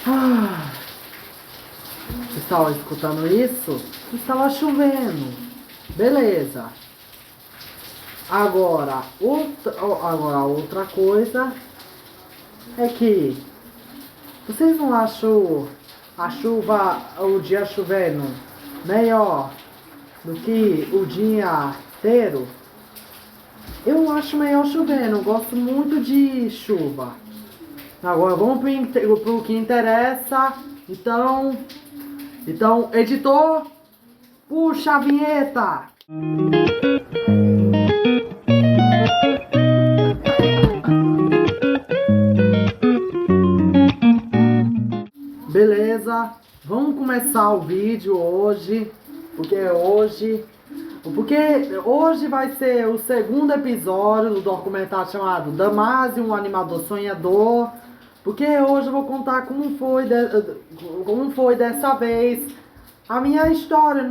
Ah, estava escutando isso? Estava chovendo. Beleza. Agora outra coisa é que vocês não acham o dia chovendo melhor do que o dia inteiro? Eu acho melhor chovendo, eu gosto muito de chuva. Agora vamos pro que interessa. Então, editor, puxa a vinheta. Beleza, vamos começar o vídeo hoje, porque hoje vai ser o segundo episódio do documentário chamado Damásio, um animador sonhador. Porque hoje eu vou contar como foi dessa vez a minha história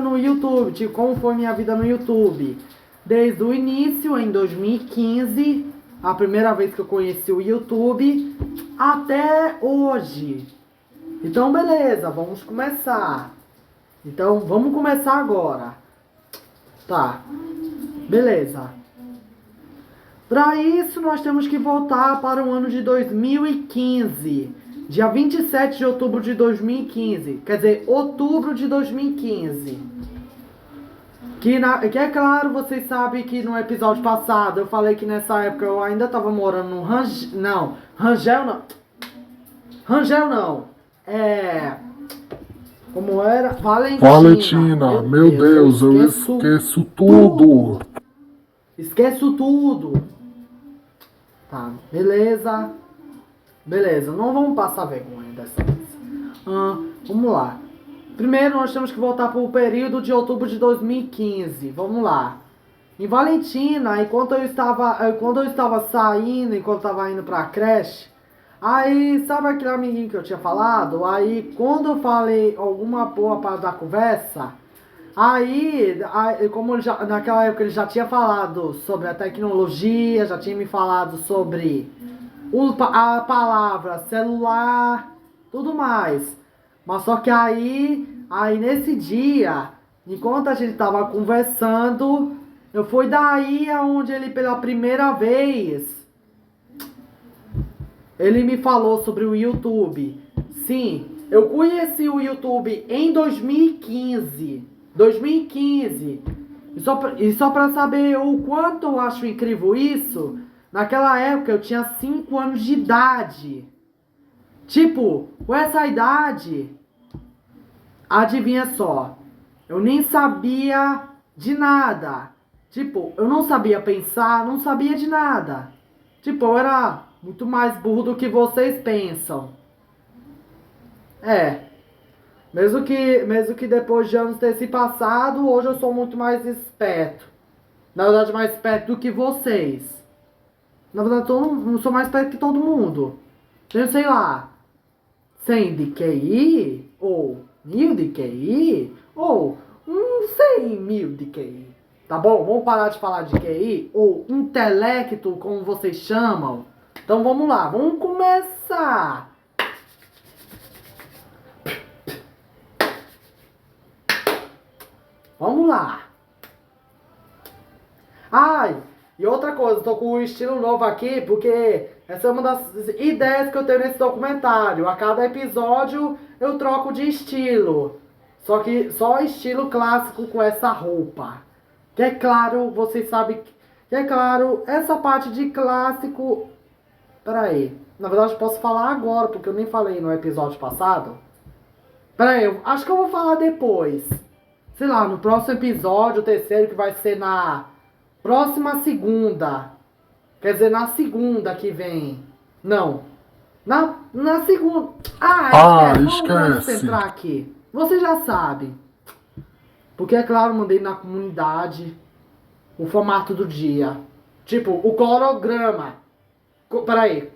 no YouTube, tipo, como foi minha vida no YouTube. Desde o início, em 2015, a primeira vez que eu conheci o YouTube, até hoje. Então, beleza, vamos começar. Então, vamos começar agora. Tá, beleza. Para isso, nós temos que voltar para o ano de 2015. Dia 27 de outubro de 2015. Quer dizer, outubro de 2015. Que é claro, vocês sabem que no episódio passado eu falei que nessa época eu ainda estava morando no Rangel. Não, Rangel não. Rangel não. Como era? Valentina, meu Deus, eu esqueço tudo. Esqueço tudo. Tá, beleza. Beleza, não vamos passar vergonha dessa vez. Vamos lá. Primeiro nós temos que voltar para o período de outubro de 2015. Vamos lá. Em Valentina, quando eu estava saindo, enquanto eu estava indo para a creche, aí, sabe aquele amiguinho que eu tinha falado? Aí, quando eu falei alguma boa parte da conversa, aí como naquela época ele já tinha falado sobre a tecnologia, já tinha me falado sobre a palavra celular, tudo mais. Mas só que aí nesse dia, enquanto a gente tava conversando, eu fui daí aonde ele pela primeira vez, ele me falou sobre o YouTube. Sim, eu conheci o YouTube em 2015. 2015. E só pra saber o quanto eu acho incrível isso, naquela época eu tinha 5 anos de idade. Tipo, com essa idade, adivinha só, eu nem sabia de nada. Tipo, eu não sabia pensar, não sabia de nada. Tipo, eu era muito mais burro do que vocês pensam. Mesmo que depois de anos ter se passado, hoje eu sou muito mais esperto. Na verdade, mais esperto do que vocês. Na verdade, eu sou mais esperto que todo mundo. Tenho, sei lá, 100 de QI, ou 1000 de QI, ou 100 mil de QI. Tá bom? Vamos parar de falar de QI, ou intelecto, como vocês chamam. Então vamos lá, vamos começar. Vamos lá. Ai, e outra coisa, eu tô com um estilo novo aqui, porque essa é uma das ideias que eu tenho nesse documentário. A cada episódio eu troco de estilo. Só que só estilo clássico com essa roupa. Que é claro, vocês sabem que é claro, essa parte de clássico. Peraí, na verdade eu posso falar agora, porque eu nem falei no episódio passado. Peraí, eu acho que eu vou falar depois. Sei lá, no próximo episódio, o terceiro, que vai ser na próxima segunda. Quer dizer, na segunda que vem. Não. Na segunda. Vamos Esquece. entrar aqui. Você já sabe. Porque, é claro, mandei na comunidade o formato do dia. Tipo, o colograma. Peraí.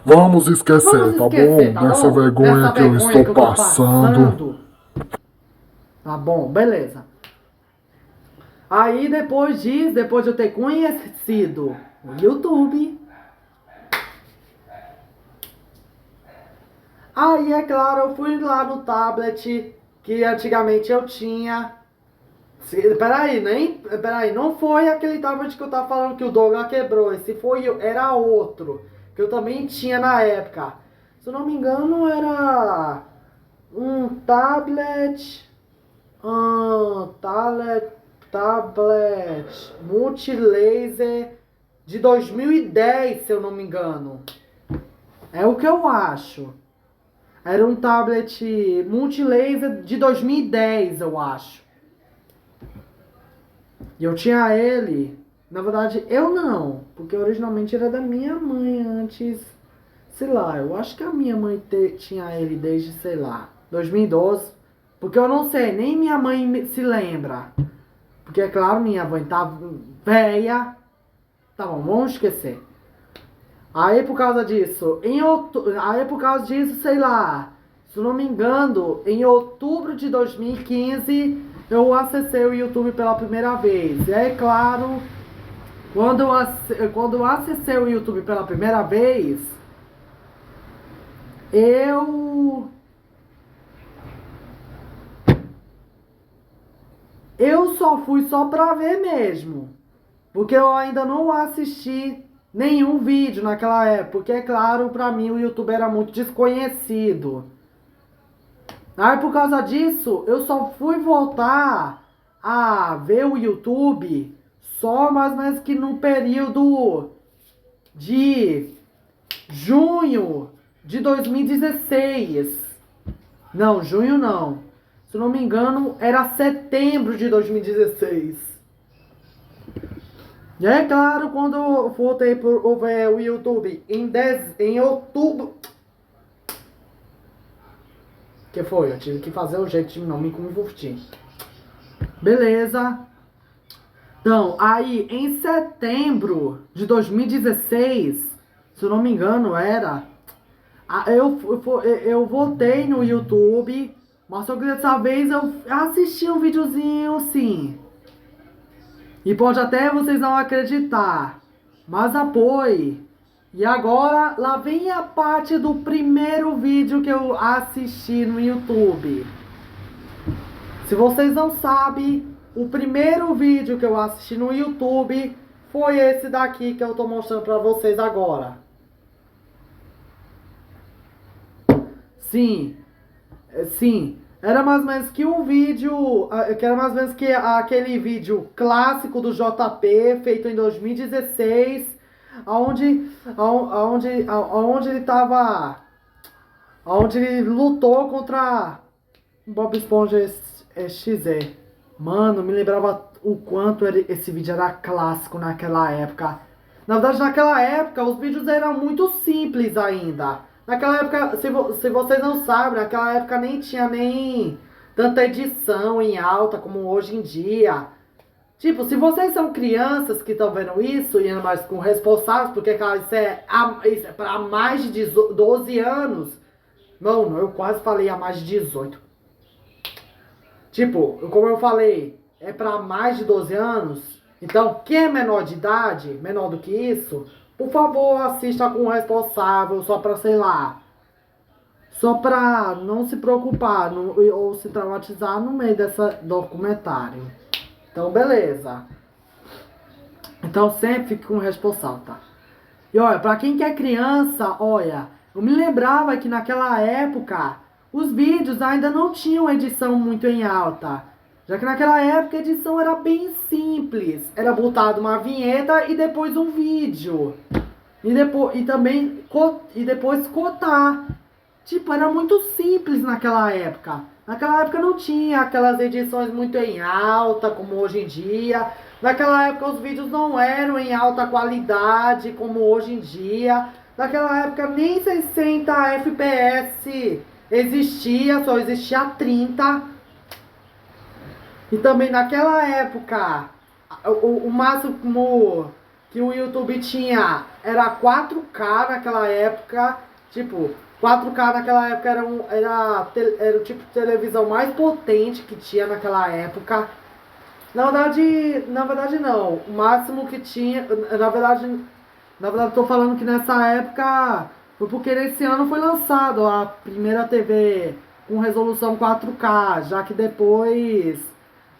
Vamos esquecer, tá bom? Tá Nessa bom? vergonha Dessa que eu vergonha estou que eu tô passando. Tá bom, beleza. Aí depois de eu ter conhecido O YouTube. Aí, é claro, eu fui lá no tablet que antigamente eu tinha. Peraí, não foi aquele tablet que eu tava falando que o Douglas quebrou. Esse foi, era outro, que eu também tinha na época. Se eu não me engano, era um tablet. Tablet. Tablet multilaser de 2010, se eu não me engano. É o que eu acho. Era um tablet multilaser de 2010, eu acho. E eu tinha ele. Na verdade, eu não. Porque originalmente era da minha mãe antes. Sei lá, eu acho que a minha mãe tinha ele desde, sei lá, 2012. Porque eu não sei, nem minha mãe se lembra. Porque, é claro, minha mãe tá velha. Tá bom, vamos esquecer. Aí por causa disso, sei lá, se eu não me engano, em outubro de 2015, eu acessei o YouTube pela primeira vez. E é claro, quando eu acessei o YouTube pela primeira vez, eu só fui só pra ver mesmo. Porque eu ainda não assisti nenhum vídeo naquela época. Porque, é claro, pra mim o YouTube era muito desconhecido. Aí por causa disso, eu só fui voltar a ver o YouTube só mais ou menos que no período de junho de 2016. Não, junho não. Se eu não me engano, era setembro de 2016. E é claro, quando eu voltei por ver o YouTube em outubro. Que foi? Eu tive que fazer o jeito de não me confundir. Beleza. Então, aí em setembro de 2016, se eu não me engano, era. Eu voltei no YouTube, mas só que dessa vez eu assisti um videozinho sim. E pode até vocês não acreditar, mas apoie. E agora, lá vem a parte do primeiro vídeo que eu assisti no YouTube. Se vocês não sabem, o primeiro vídeo que eu assisti no YouTube foi esse daqui que eu tô mostrando pra vocês agora. Sim, sim. Era mais ou menos que um vídeo, que era mais ou menos que aquele vídeo clássico do JP, feito em 2016, aonde ele tava, aonde ele lutou contra Bob Esponja XZ. Mano, me lembrava o quanto esse vídeo era clássico naquela época. Na verdade, naquela época, os vídeos eram muito simples ainda. Naquela época, se vocês não sabem, naquela época nem tinha nem tanta edição em alta como hoje em dia. Tipo, se vocês são crianças que estão vendo isso, e ainda mais com responsáveis, porque cara, isso é pra mais de 12 anos. Não, eu quase falei há mais de 18. Tipo, como eu falei, é pra mais de 12 anos. Então, quem é menor de idade, menor do que isso, por favor, assista com o responsável, só pra, sei lá, só pra não se preocupar ou se traumatizar no meio desse documentário. Então, beleza. Então, sempre fique com o responsável, tá? E olha, pra quem que é criança, olha, eu me lembrava que naquela época os vídeos ainda não tinham edição muito em alta. Já que naquela época a edição era bem simples. Era botado uma vinheta e depois um vídeo. E depois cotar. Tipo, era muito simples naquela época. Naquela época não tinha aquelas edições muito em alta como hoje em dia. Naquela época os vídeos não eram em alta qualidade como hoje em dia. Naquela época nem 60 FPS existia, só existia 30. E também naquela época, o máximo que o YouTube tinha era 4K naquela época. Tipo, 4K naquela época era o tipo de televisão mais potente que tinha naquela época. Na verdade não. O máximo que tinha. Na verdade, eu tô falando que nessa época foi porque nesse ano foi lançado a primeira TV com resolução 4K, já que depois.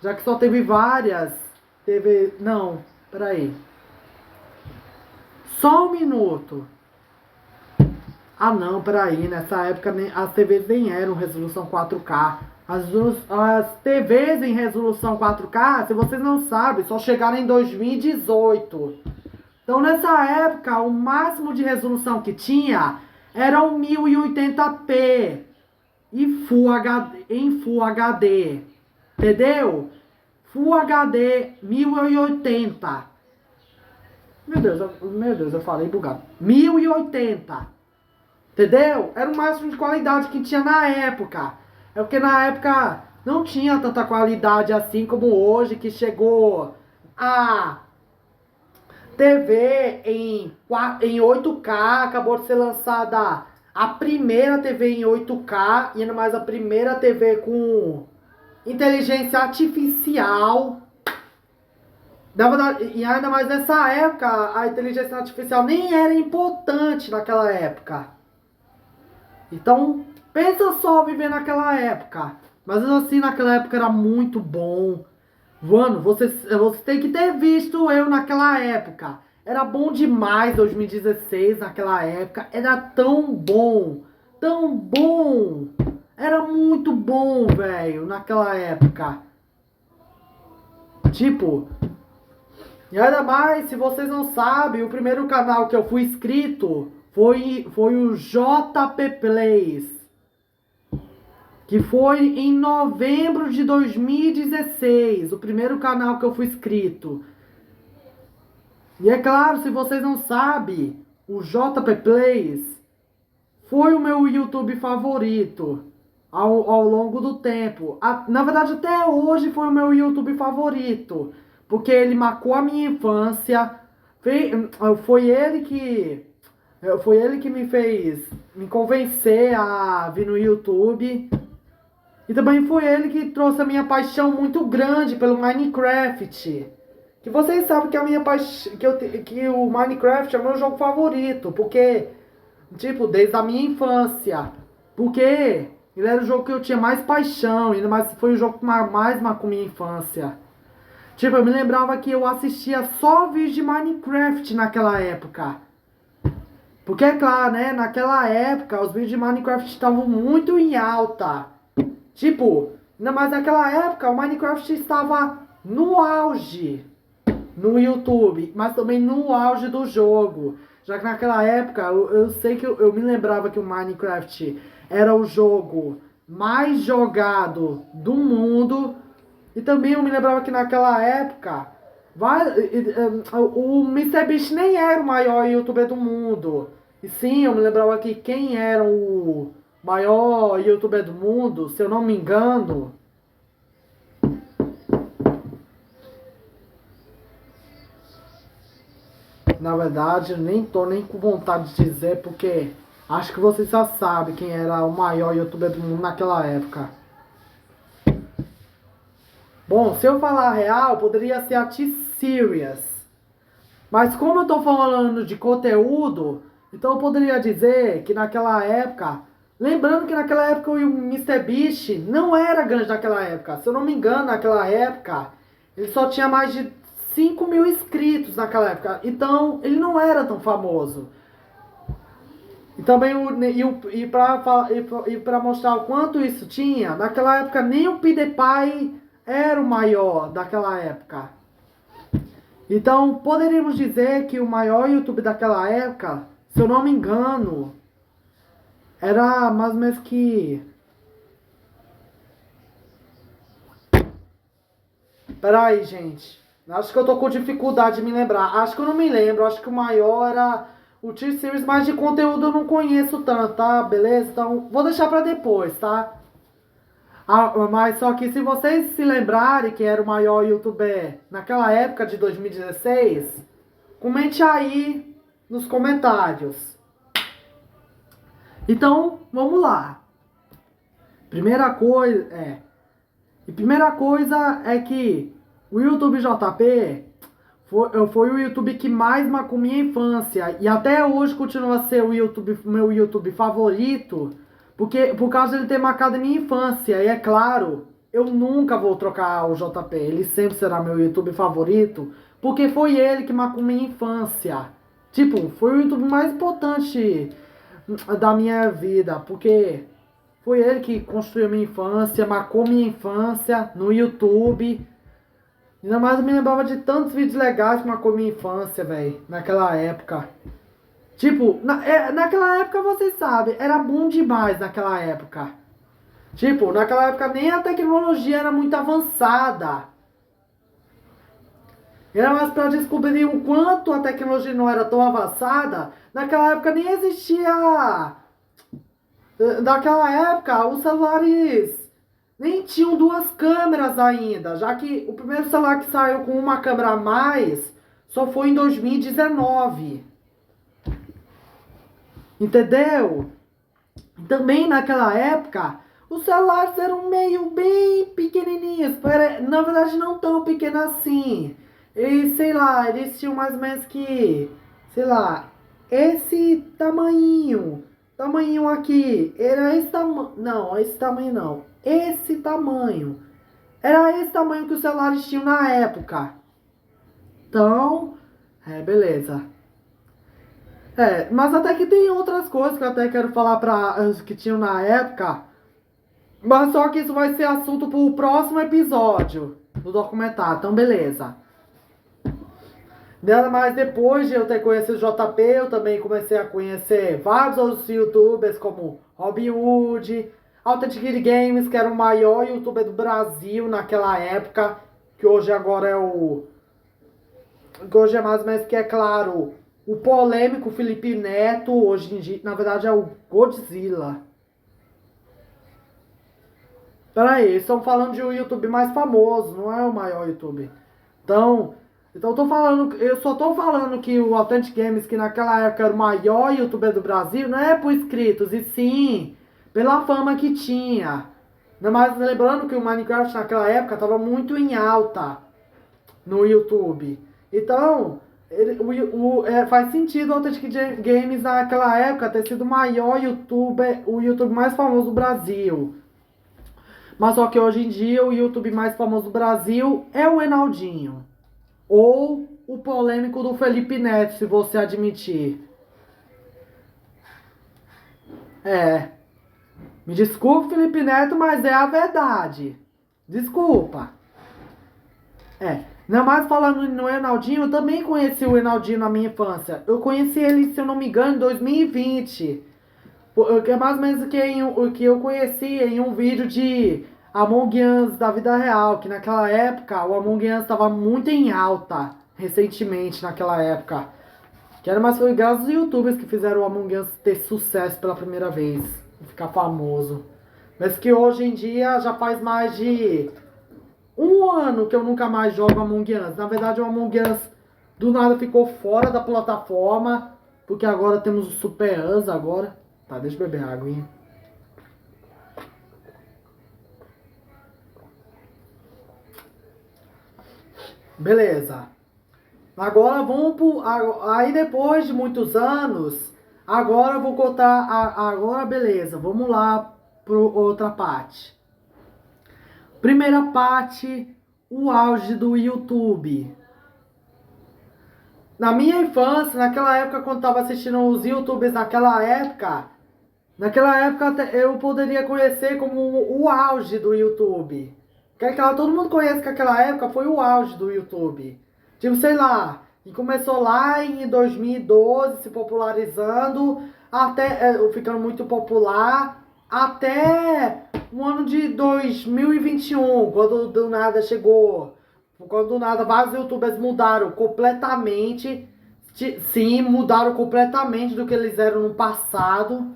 Já que só teve várias. Teve. Não, peraí. Só um minuto. Ah não, peraí, nessa época as TVs nem eram resolução 4K. As TVs em resolução 4K, se vocês não sabem, só chegaram em 2018. Então nessa época, o máximo de resolução que tinha era o 1080p em Full HD. Entendeu? Full HD 1080. Meu Deus, eu falei bugado. 1080. Entendeu? Era o máximo de qualidade que tinha na época. É porque na época não tinha tanta qualidade assim como hoje, que chegou a TV em 8K, acabou de ser lançada a primeira TV em 8K, e ainda mais a primeira TV com inteligência artificial. Na verdade, e ainda mais nessa época, a inteligência artificial nem era importante naquela época. Então, pensa só viver naquela época. Mas assim, naquela época era muito bom. Mano, você tem que ter visto eu naquela época. Era bom demais 2016 naquela época. Era tão bom. Tão bom. Era muito bom, velho, naquela época. Tipo, e ainda mais, se vocês não sabem, o primeiro canal que eu fui inscrito foi o JP Plays, que foi em novembro de 2016, o primeiro canal que eu fui inscrito. E é claro, se vocês não sabem, o JP Plays foi o meu YouTube favorito ao longo do tempo. Na verdade, até hoje foi o meu YouTube favorito, porque ele marcou a minha infância. Foi ele que me fez me convencer a vir no YouTube. E também foi ele que trouxe a minha paixão muito grande pelo Minecraft. Que vocês sabem que a minha paixão, que o Minecraft é o meu jogo favorito, porque tipo, desde a minha infância. Porque ele era o jogo que eu tinha mais paixão, ainda mais foi o jogo que mais marcou minha infância. Tipo, eu me lembrava que eu assistia só vídeos de Minecraft naquela época. Porque, é claro, né? Naquela época, os vídeos de Minecraft estavam muito em alta. Tipo, ainda mais naquela época, o Minecraft estava no auge no YouTube, mas também no auge do jogo. Já que naquela época, eu sei que eu me lembrava que o Minecraft era o jogo mais jogado do mundo. E também eu me lembrava que naquela época o MrBeast nem era o maior youtuber do mundo. E sim, eu me lembrava que quem era o maior youtuber do mundo, se eu não me engano, na verdade, eu nem tô nem com vontade de dizer, porque acho que vocês já sabem quem era o maior youtuber do mundo naquela época. Bom, se eu falar a real, poderia ser a T-Series. Mas como eu tô falando de conteúdo, então eu poderia dizer que naquela época... Lembrando que naquela época o MrBeast não era grande naquela época. Se eu não me engano, naquela época, ele só tinha mais de 5 mil inscritos naquela época. Então, ele não era tão famoso. E também, para mostrar o quanto isso tinha, naquela época nem o PewDiePie era o maior daquela época. Então, poderíamos dizer que o maior YouTube daquela época, se eu não me engano, era mais ou menos que... Peraí, gente. Acho que eu tô com dificuldade de me lembrar. Acho que eu não me lembro. Acho que o maior era o T-Series, mas de conteúdo eu não conheço tanto, tá? Beleza? Então, vou deixar pra depois, tá? Mas só que se vocês se lembrarem que era o maior youtuber naquela época de 2016, comente aí nos comentários. Então, vamos lá. Primeira coisa é que O YouTube JP foi o YouTube que mais marcou minha infância. E até hoje continua a ser meu YouTube favorito. Por causa de ele ter marcado a minha infância. E é claro, eu nunca vou trocar o JP. Ele sempre será meu YouTube favorito. Porque foi ele que marcou minha infância. Tipo, foi o YouTube mais importante da minha vida. Porque foi ele que construiu minha infância, marcou minha infância no YouTube. Ainda mais eu me lembrava de tantos vídeos legais que marcou minha infância, velho. Naquela época. Tipo, naquela época vocês sabem, era bom demais naquela época. Tipo, naquela época nem a tecnologia era muito avançada. Era mais pra descobrir o quanto a tecnologia não era tão avançada. Naquela época nem existia. Naquela época, os celulares nem tinham duas câmeras ainda, já que o primeiro celular que saiu com uma câmera a mais só foi em 2019. Entendeu? Também naquela época, os celulares eram meio bem pequenininhos. Na verdade, não tão pequenos assim. E sei lá, eles tinham mais ou menos que, sei lá, esse tamanho. Tamanho aqui. Era esse tamanho. Não, esse tamanho não. Esse tamanho. Era esse tamanho que os celulares tinham na época. Então, beleza. Mas até que tem outras coisas que eu até quero falar para os que tinham na época. Mas só que isso vai ser assunto pro próximo episódio do documentário. Então, beleza. Nada mais depois de eu ter conhecido o JP, eu também comecei a conhecer vários outros youtubers como Robin Hood, Authentic Games, que era o maior youtuber do Brasil naquela época, que hoje agora é o... que hoje é mais ou menos que é claro, o polêmico Felipe Neto, hoje em dia, na verdade é o Godzilla. Peraí, eles estão falando de um YouTube mais famoso, não é o maior YouTube. Então eu só tô falando que o Authentic Games, que naquela época era o maior youtuber do Brasil, não é por inscritos, e sim pela fama que tinha. Mas lembrando que o Minecraft naquela época estava muito em alta no YouTube. Então, faz sentido o Authentic Games naquela época ter sido o maior youtuber, o YouTube mais famoso do Brasil. Mas só que hoje em dia o YouTube mais famoso do Brasil é o Enaldinho. Ou o polêmico do Felipe Neto, se você admitir. Me desculpe, Felipe Neto, mas é a verdade. Desculpa. Ainda mais falando no Enaldinho, eu também conheci o Enaldinho na minha infância. Eu conheci ele, se eu não me engano, em 2020. Que é mais ou menos que eu conheci em um vídeo de Among Us da vida real, que naquela época o Among Us estava muito em alta, recentemente naquela época. Mas foi graças aos youtubers que fizeram o Among Us ter sucesso pela primeira vez, ficar famoso. Mas que hoje em dia já faz mais de um ano que eu nunca mais jogo Among Us. Na verdade o Among Us do nada ficou fora da plataforma, porque agora temos o Super Us agora. Tá, deixa eu beber água, hein? Beleza. Agora vamos pro... Aí depois de muitos anos, agora eu vou contar... Agora beleza, vamos lá para outra parte. Primeira parte, o auge do YouTube. Na minha infância, naquela época quando tava assistindo os YouTubers naquela época eu poderia conhecer como o auge do YouTube. Todo mundo conhece que aquela época foi o auge do YouTube. Tipo, sei lá, e começou lá em 2012, se popularizando, até ficando muito popular, até o ano de 2021, quando do nada chegou, quando do nada vários youtubers mudaram completamente, sim, mudaram completamente do que eles eram no passado.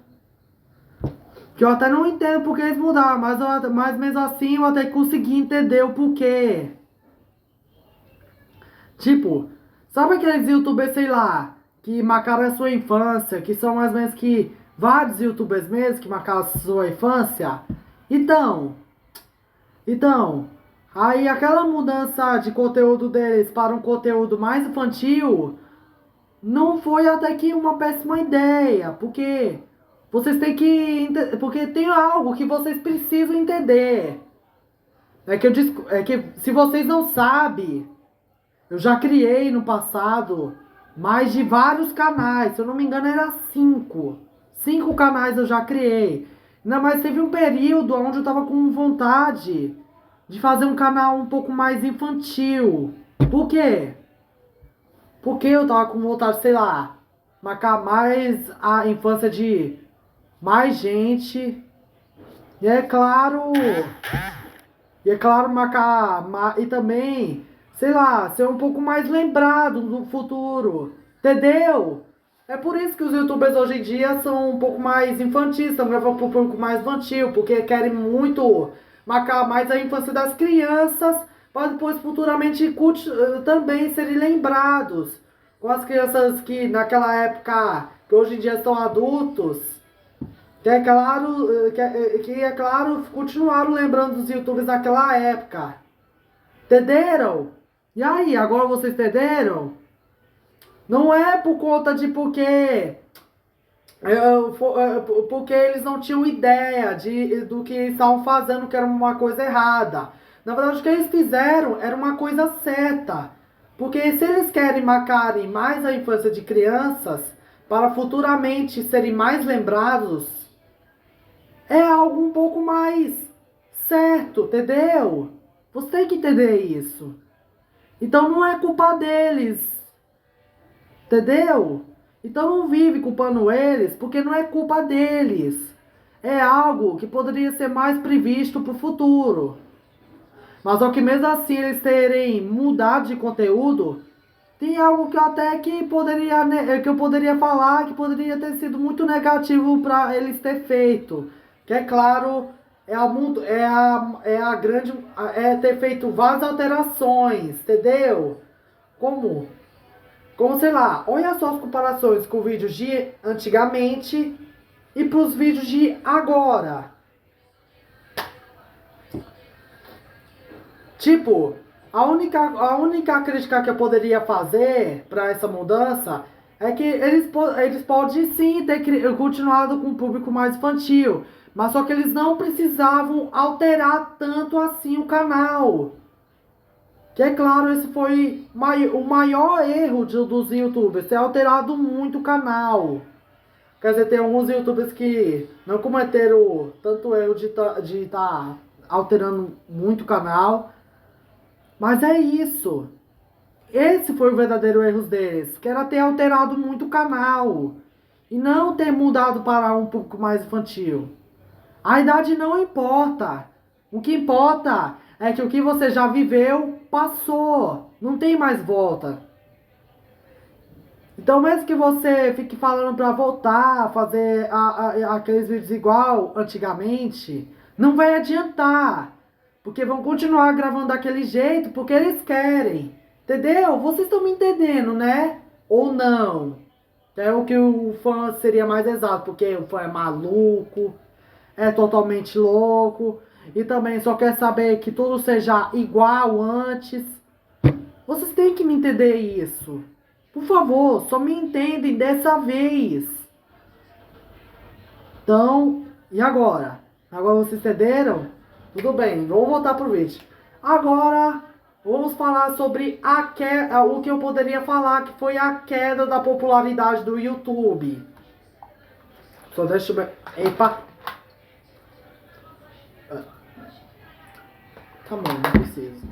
Que eu até não entendo porque eles mudaram, mas mesmo assim eu até consegui entender o porquê. Tipo, sabe aqueles youtubers, sei lá, que marcaram a sua infância, que são mais ou menos que vários youtubers mesmo que marcaram a sua infância? Então, Aí aquela mudança de conteúdo deles para um conteúdo mais infantil não foi até que uma péssima ideia, porque vocês têm que porque tem algo que vocês precisam entender. É que se vocês não sabem, eu já criei no passado mais de vários canais, se eu não me engano era 5. 5 canais eu já criei. Ainda mais teve um período onde eu tava com vontade de fazer um canal um pouco mais infantil. Por quê? Porque eu tava com vontade, sei lá, marcar mais a infância de mais gente. E é claro, marcar e também, sei lá, ser um pouco mais lembrado no futuro. Entendeu? É por isso que os youtubers hoje em dia são um pouco mais infantis, estão gravando um pouco mais infantil, porque querem muito marcar mais a infância das crianças, para depois futuramente também serem lembrados. Com as crianças que naquela época, que hoje em dia estão adultos, que é claro, que é claro, continuaram lembrando dos youtubers daquela época. Entenderam? E aí, agora vocês entenderam? Não é por conta de porque eles não tinham ideia do que estavam fazendo, que era uma coisa errada. Na verdade, o que eles fizeram era uma coisa certa. Porque se eles querem marcarem mais a infância de crianças, para futuramente serem mais lembrados, é algo um pouco mais certo, entendeu? Você tem que entender isso. Então não é culpa deles, entendeu? Então não vive culpando eles, porque não é culpa deles. É algo que poderia ser mais previsto para o futuro. Mas só que mesmo assim eles terem mudado de conteúdo, tem algo que eu até que eu poderia falar que poderia ter sido muito negativo para eles ter feito. Que é claro, é ter feito várias alterações, entendeu? Como sei lá, olha só as comparações com vídeos de antigamente e pros vídeos de agora. Tipo, a única crítica que eu poderia fazer para essa mudança é que eles podem sim ter continuado com um público mais infantil, mas só que eles não precisavam alterar tanto assim o canal. Que é claro, esse foi o maior erro dos youtubers, ter alterado muito o canal. Quer dizer, tem alguns youtubers que não cometeram tanto erro de tá alterando muito o canal. Mas é isso. Esse foi o verdadeiro erro deles, que era ter alterado muito o canal. E não ter mudado para um pouco mais infantil. A idade não importa. O que importa é que o que você já viveu, passou. Não tem mais volta. Então mesmo que você fique falando para voltar a fazer aqueles vídeos igual antigamente, não vai adiantar. Porque vão continuar gravando daquele jeito, porque eles querem. Entendeu? Vocês estão me entendendo, né? Ou não? É o que o fã seria mais exato, porque o fã é maluco, é totalmente louco, e também só quer saber que tudo seja igual antes. Vocês têm que me entender isso. Por favor, só me entendem dessa vez. Então, e agora? Agora vocês entenderam? Tudo bem, vamos voltar pro vídeo. Agora, vamos falar sobre o que eu poderia falar, que foi a queda da popularidade do YouTube. Só deixa eu ver. Epa! Tá bom, não preciso.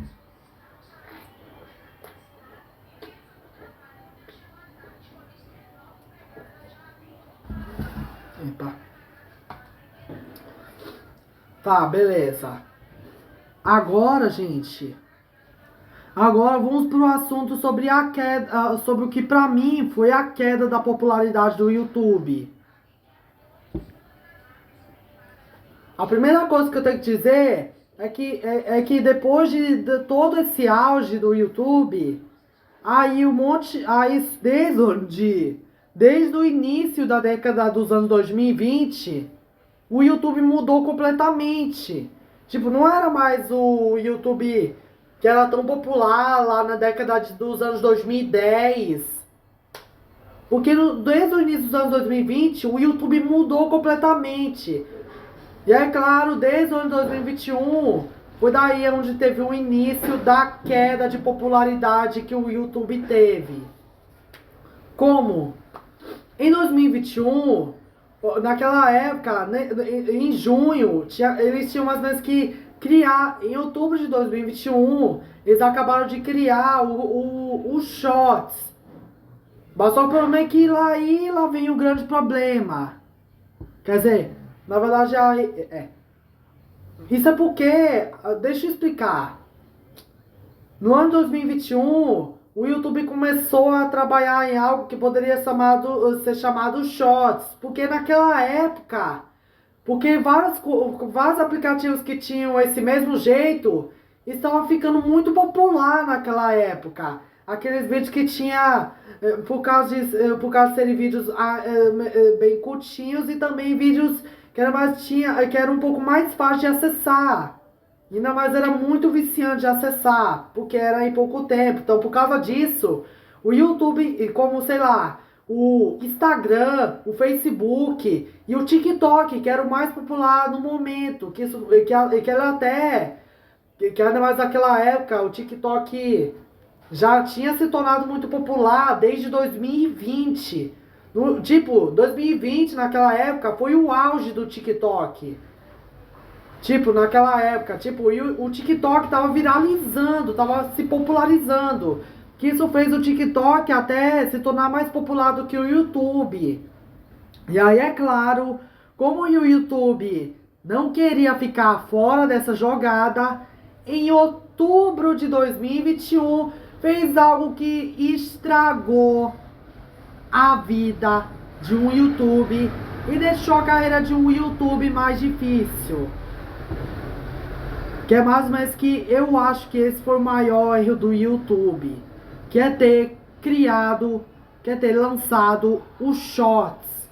Epa. Tá, beleza. Agora, gente. Agora vamos pro assunto sobre a queda, sobre o que pra mim foi a queda da popularidade do YouTube. A primeira coisa que eu tenho que dizer é que depois de todo esse auge do YouTube, aí desde o início da década dos anos 2020, o YouTube mudou completamente. Tipo, não era mais o YouTube que era tão popular lá na década dos anos 2010. Porque desde o início dos anos 2020, o YouTube mudou completamente. E é claro, desde o ano 2021, foi daí onde teve o início da queda de popularidade que o YouTube teve. Como? Em 2021, naquela época, né, em junho, eles tinham mais ou menos que criar, em outubro de 2021, eles acabaram de criar o Shorts. Mas só o problema é que lá vem o grande problema. Quer dizer, na verdade, isso é porque, deixa eu explicar. No ano 2021, o YouTube começou a trabalhar em algo que poderia ser chamado Shorts. Porque naquela época, porque vários aplicativos que tinham esse mesmo jeito estavam ficando muito popular naquela época. Aqueles vídeos que tinha, por causa de serem vídeos bem curtinhos e também vídeos que era um pouco mais fácil de acessar. Ainda mais era muito viciante de acessar, porque era em pouco tempo. Então, por causa disso, o YouTube, como sei lá, o Instagram, o Facebook e o TikTok, que era o mais popular no momento, que era até, que ainda mais naquela época, o TikTok já tinha se tornado muito popular desde 2020. Tipo, 2020, naquela época, foi o auge do TikTok. Tipo, naquela época, tipo, e o TikTok tava viralizando, tava se popularizando. Que isso fez o TikTok até se tornar mais popular do que o YouTube. E aí, é claro, como o YouTube não queria ficar fora dessa jogada, em outubro de 2021 fez algo que estragou a vida de um YouTube e deixou a carreira de um YouTube mais difícil. Que é mais ou menos que eu acho que esse foi o maior erro do YouTube. Que é ter lançado os Shorts.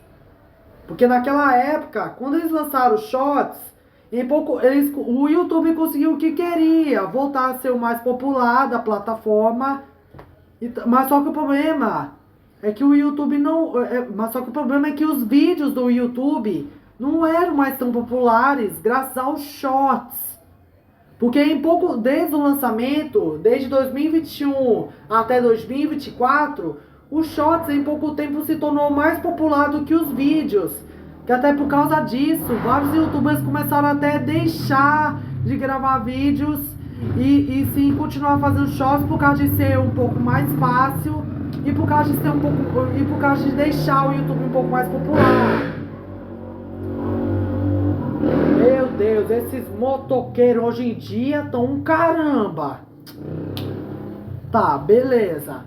Porque naquela época, quando eles lançaram os Shorts, o YouTube conseguiu o que queria. Voltar a ser o mais popular da plataforma. Mas só que o problema é que o YouTube não... Mas só que o problema é que os vídeos do YouTube não eram mais tão populares graças aos Shorts. Porque desde o lançamento, desde 2021 até 2024, os Shorts em pouco tempo se tornou mais popular do que os vídeos. Que até por causa disso, vários youtubers começaram até a deixar de gravar vídeos e sim continuar fazendo Shorts por causa de ser um pouco mais fácil e por causa de deixar o YouTube um pouco mais popular. Meu Deus, esses motoqueiros hoje em dia estão um caramba. Tá, beleza.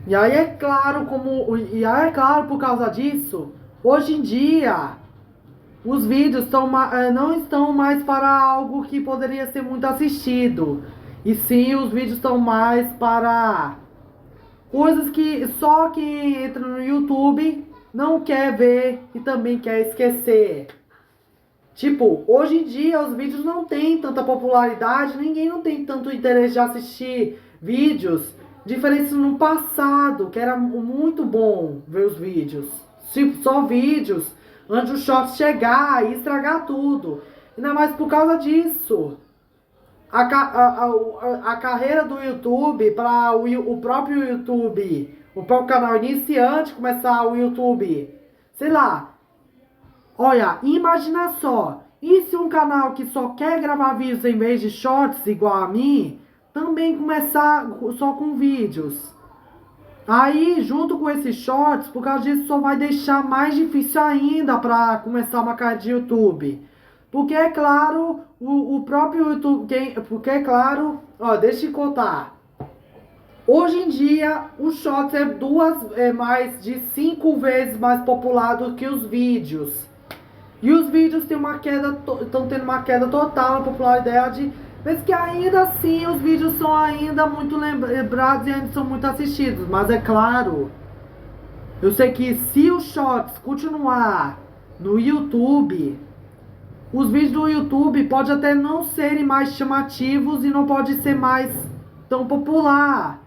E aí é claro por causa disso, hoje em dia os vídeos não estão mais para algo que poderia ser muito assistido. E sim, os vídeos estão mais para coisas que só quem entra no YouTube não quer ver e também quer esquecer. Tipo, hoje em dia os vídeos não têm tanta popularidade, ninguém não tem tanto interesse de assistir vídeos, diferente no passado, que era muito bom ver os vídeos. Tipo, só vídeos, antes do Shorts chegar e estragar tudo. Ainda mais por causa disso. A carreira do YouTube, para o próprio YouTube, o próprio canal iniciante começar o YouTube, sei lá. Olha, imagina só, e se um canal que só quer gravar vídeos em vez de shorts igual a mim, também começar só com vídeos? Aí, junto com esses shorts, por causa disso, só vai deixar mais difícil ainda para começar uma carreira de YouTube. Porque é claro, o próprio YouTube, porque é claro, ó, deixa eu contar. Hoje em dia, o Shorts é mais de 5 vezes mais popular do que os vídeos. E os vídeos estão tendo uma queda total na popularidade, mas que ainda assim os vídeos são ainda muito lembrados e ainda são muito assistidos. Mas é claro, eu sei que se o Shorts continuar no YouTube, os vídeos do YouTube pode até não serem mais chamativos e não pode ser mais tão popular.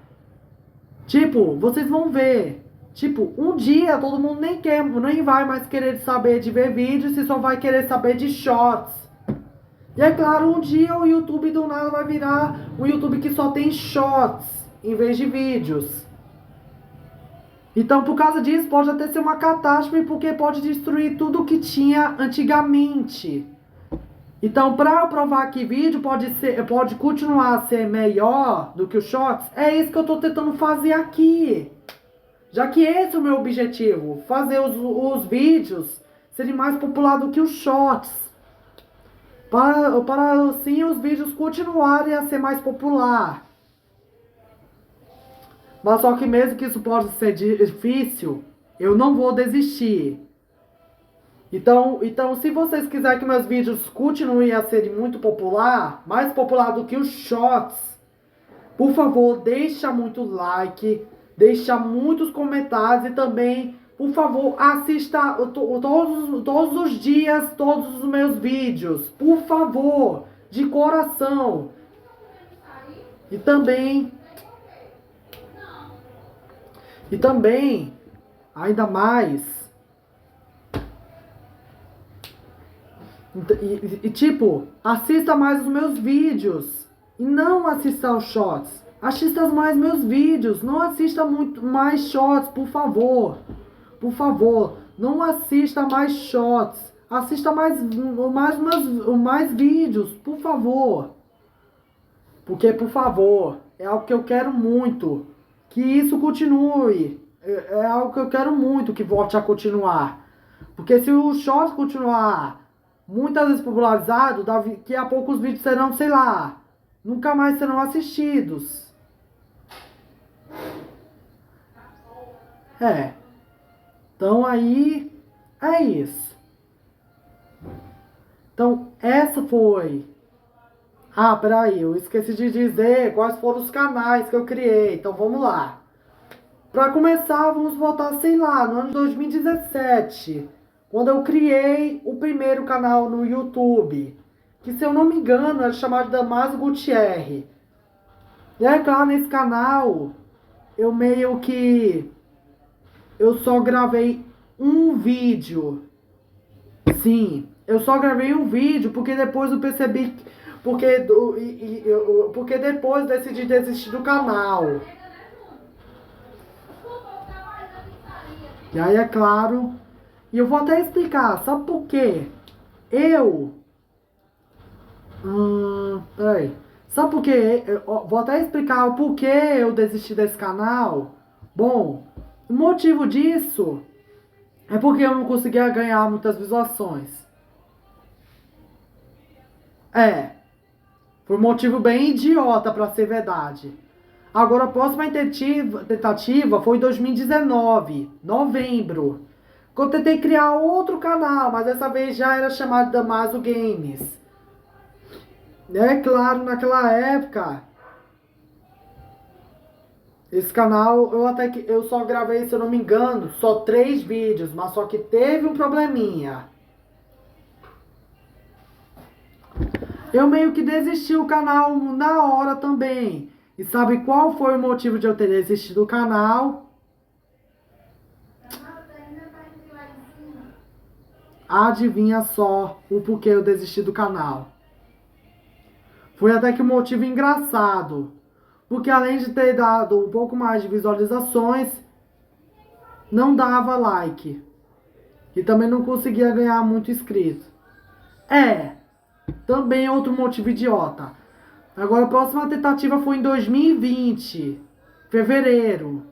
Tipo, vocês vão ver. Tipo, um dia todo mundo nem vai mais querer saber de ver vídeos, e só vai querer saber de shorts. E é claro, um dia o YouTube do nada vai virar um YouTube que só tem shorts em vez de vídeos. Então, por causa disso, pode até ser uma catástrofe, porque pode destruir tudo que tinha antigamente. Então, para eu provar que vídeo pode continuar a ser melhor do que os shorts, é isso que eu estou tentando fazer aqui. Já que esse é o meu objetivo, fazer os vídeos serem mais populares do que os shorts. Para assim os vídeos continuarem a ser mais popular. Mas só que mesmo que isso possa ser difícil, eu não vou desistir. Então, se vocês quiserem que meus vídeos continuem a serem muito popular, mais popular do que os shorts, por favor, deixa muito like, deixa muitos comentários e também, por favor, assista todos os dias, todos os meus vídeos. Por favor, de coração. E também, ainda mais, tipo, assista mais os meus vídeos e não assista aos shorts. Assista mais meus vídeos, não assista muito mais shorts, por favor. Por favor, não assista mais shorts. Assista mais vídeos, por favor. Porque, por favor, é algo que eu quero muito. Que isso continue. É algo que eu quero muito que volte a continuar. Porque se o shorts continuar muitas vezes popularizado, daqui a pouco os vídeos serão, sei lá, nunca mais serão assistidos. Então aí, é isso. Então, essa foi... Ah, peraí, eu esqueci de dizer quais foram os canais que eu criei. Então, vamos lá. Pra começar, vamos voltar, sei lá, no ano de 2017. Quando eu criei o primeiro canal no YouTube. Que, se eu não me engano, era chamado Damásio Gutierrez. E é claro, nesse canal, eu meio que... Eu só gravei um vídeo. Sim, eu só gravei um vídeo porque depois eu percebi... Porque depois eu decidi desistir do canal. E aí, é claro... E eu vou até explicar, sabe por quê? Peraí. Sabe por quê? Vou até explicar o porquê eu desisti desse canal. Bom, o motivo disso é porque eu não conseguia ganhar muitas visualizações. Foi um motivo bem idiota, pra ser verdade. Agora, a próxima tentativa foi em 2019, novembro. Que eu tentei criar outro canal, mas dessa vez já era chamado Damásio Games. É claro, naquela época, esse canal, eu só gravei, se eu não me engano, só 3 vídeos, mas só que teve um probleminha. Eu meio que desisti do canal na hora também. E sabe qual foi o motivo de eu ter desistido do canal? Adivinha só o porquê eu desisti do canal. Foi até que um motivo engraçado. Porque além de ter dado um pouco mais de visualizações, não dava like. E também não conseguia ganhar muito inscrito. Também outro motivo idiota. Agora, a próxima tentativa foi em 2020. Fevereiro.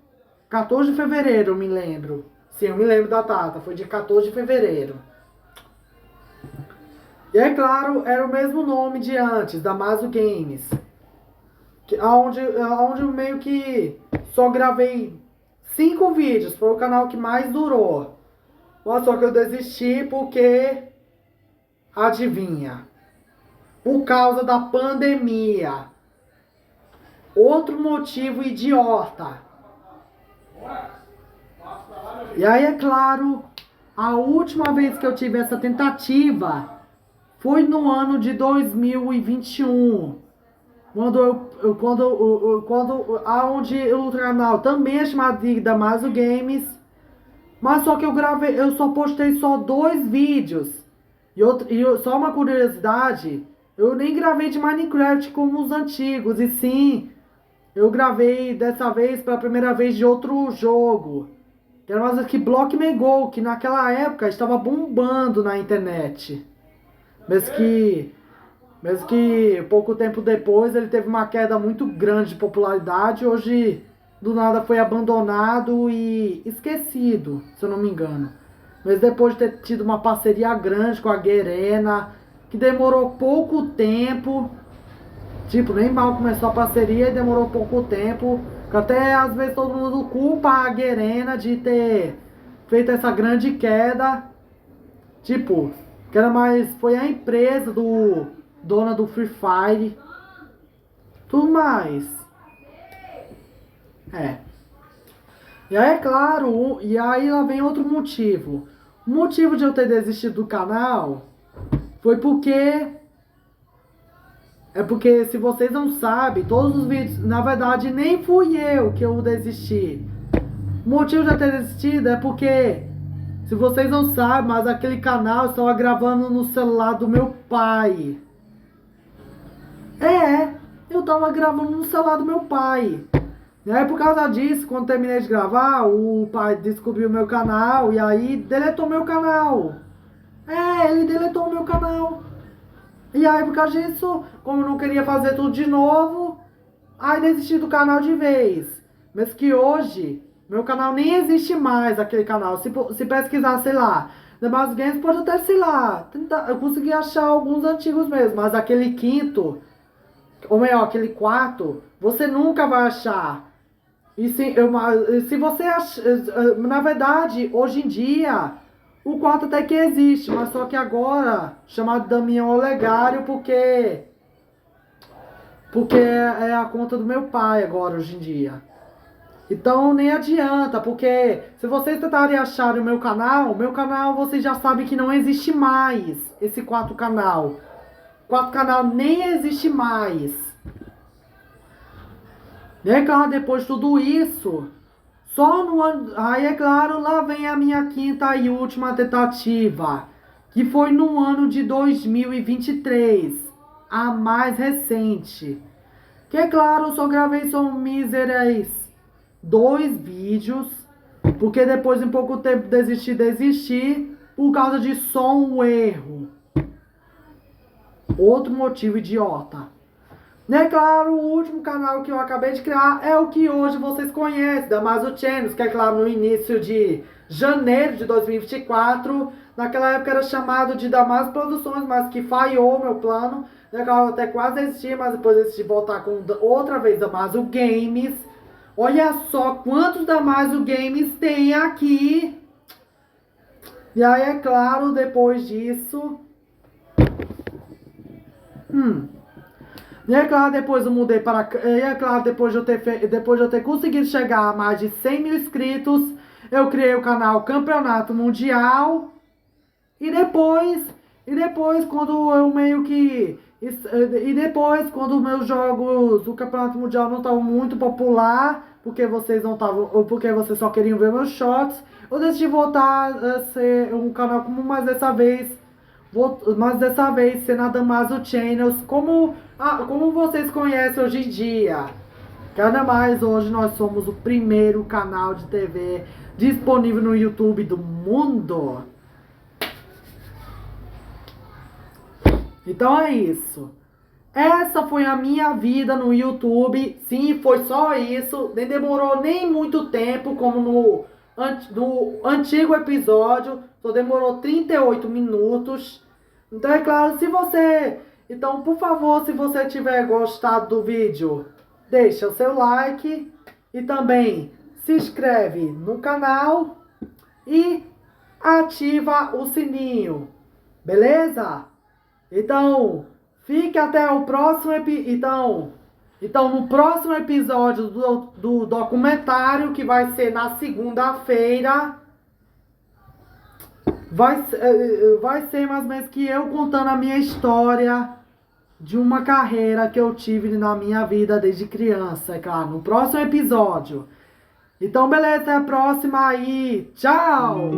14 de fevereiro, eu me lembro. Sim, eu me lembro da data. Foi dia 14 de fevereiro. E é claro, era o mesmo nome de antes, Damásio Games. Onde eu meio que só gravei 5 vídeos. Foi o canal que mais durou. Mas só que eu desisti porque... Adivinha? Por causa da pandemia. Outro motivo idiota. E aí, é claro, a última vez que eu tive essa tentativa foi no ano de 2021. Aonde o canal também é chamado de Damaso Games. Mas só que eu só postei só 2 vídeos. Só uma curiosidade, eu nem gravei de Minecraft como os antigos, e sim, eu gravei dessa vez pela primeira vez de outro jogo. Que era mais que Block Me Go, que naquela época estava bombando na internet. Mesmo que pouco tempo depois ele teve uma queda muito grande de popularidade, hoje do nada foi abandonado e esquecido, se eu não me engano. Mas depois de ter tido uma parceria grande com a Guerena, que demorou pouco tempo, tipo, nem mal começou a parceria e demorou pouco tempo, que até às vezes todo mundo culpa a Guerena de ter feito essa grande queda, tipo, que era mais, foi a empresa dona do Free Fire, tudo mais. E aí, é claro, e aí lá vem outro motivo. O motivo de eu ter desistido do canal foi porque... É porque, se vocês não sabem, todos os vídeos... Na verdade, nem fui eu que eu desisti. O motivo de eu ter desistido é porque... Se vocês não sabem, mas aquele canal eu estava gravando no celular do meu pai. Eu estava gravando no celular do meu pai. E aí, por causa disso, quando terminei de gravar, o pai descobriu meu canal e aí deletou meu canal. Ele deletou o meu canal. E aí, por causa disso, como eu não queria fazer tudo de novo, aí desisti do canal de vez. Mas que hoje, meu canal nem existe mais, aquele canal. Se pesquisar, sei lá, Damaso Games, pode até, sei lá, eu consegui achar alguns antigos mesmo, mas aquele quinto, ou melhor, aquele quarto, você nunca vai achar. E se você acha, na verdade, hoje em dia, o quarto até que existe, mas só que agora, chamado Damião Olegário, porque é a conta do meu pai agora, hoje em dia. Então nem adianta, porque se vocês tentarem achar o meu canal vocês já sabem que não existe mais esse quarto canal. Quarto canal nem existe mais. E é claro, depois de tudo isso, só no ano... Aí é claro, lá vem a minha quinta e última tentativa, que foi no ano de 2023, a mais recente. Que é claro, eu só gravei só míseras 2 vídeos, porque depois em pouco tempo desisti, por causa de só um erro. Outro motivo idiota. E é claro, o último canal que eu acabei de criar é o que hoje vocês conhecem, Damaso Channels, que é claro no início de janeiro de 2024. Naquela época era chamado de Damaso Produções, mas que falhou meu plano. E é claro, eu até quase desisti, mas depois decidi voltar com outra vez Damaso Games. Olha só quantos Damaso Games tem aqui. E aí é claro, depois disso... E é claro, depois eu mudei para... E é claro, depois de eu ter conseguido chegar a mais de 100 mil inscritos, eu criei o canal Campeonato Mundial. E depois quando eu meio que... E depois, quando meus jogos do Campeonato Mundial não estavam muito popular, porque vocês não estavam... Ou porque vocês só queriam ver meus shots, eu decidi voltar a ser um canal comum, mas dessa vez ser na Damaso Channels, como vocês conhecem hoje em dia. Cada mais hoje nós somos o primeiro canal de TV disponível no YouTube do mundo. Então é isso. Essa foi a minha vida no YouTube. Sim, foi só isso. Nem demorou nem muito tempo, como no antigo episódio. Só demorou 38 minutos. Então é claro, então, por favor, se você tiver gostado do vídeo, deixa o seu like e também se inscreve no canal e ativa o sininho, beleza? Então, fique até o próximo então no próximo episódio do documentário, que vai ser na segunda-feira, vai ser mais ou menos que eu contando a minha história de uma carreira que eu tive na minha vida desde criança, cara, no próximo episódio. Então, beleza, até a próxima aí. Tchau!